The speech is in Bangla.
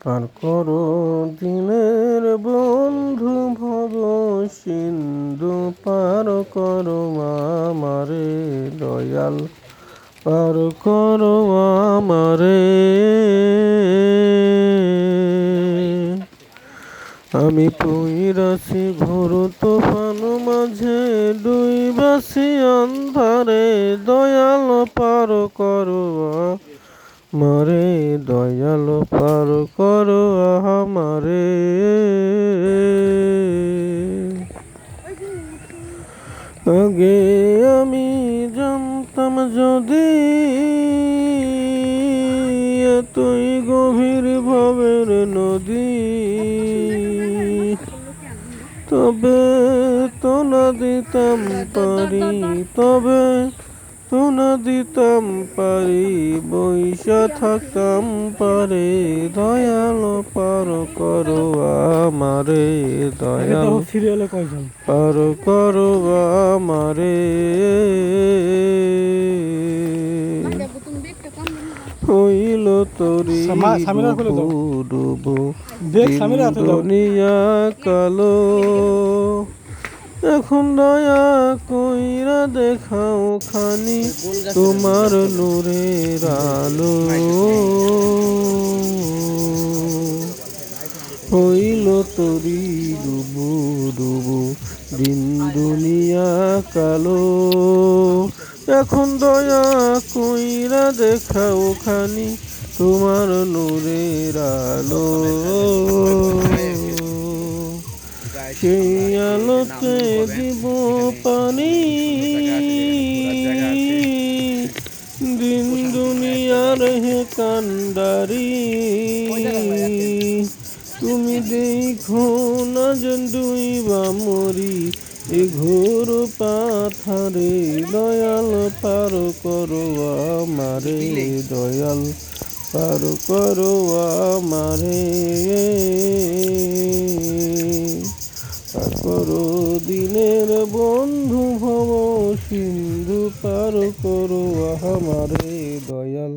পার করো দিনের বন্ধু ভব সিন্ধু পার করো আমারে দয়াল পার করো আমারে। আমি পইরাছি ঘোর তুফান মাঝে ডুইবাছি অন্ধারে দয়াল পার করো আমারে দয়াল পার করো আমারে। আগে আমি জানতাম যদি এতই গভীর ভবের নদী, তবে তো না দিতাম পারি, তবে তো না দিতাম পারি, বৈশা থাকতাম পারে দয়াল পার করো আমারে দয়াল পার করো আমারে। হইল তোরি ডুবু দুনিয়া কালো, এখন দয়া কইরা দেখাও খানি তোমার নূরের আলো। হইল তোরি ডুবু ডুবু দিন দুনিয়া কালো, এখন দয়া কইরা দেখাও খানি তোমার নূরের আলো। সেই আলোতে দিব পানি দিন দুনিয়ার হে কান্ডারি, তুমি দেখো না যেন ডুইবা মরি এ ঘোর পাথারে দয়াল পার করো আমারে দয়াল পার করো আমারে। পার করো দিনের বন্ধু ভব সিন্ধু পার করো আমারে দয়াল।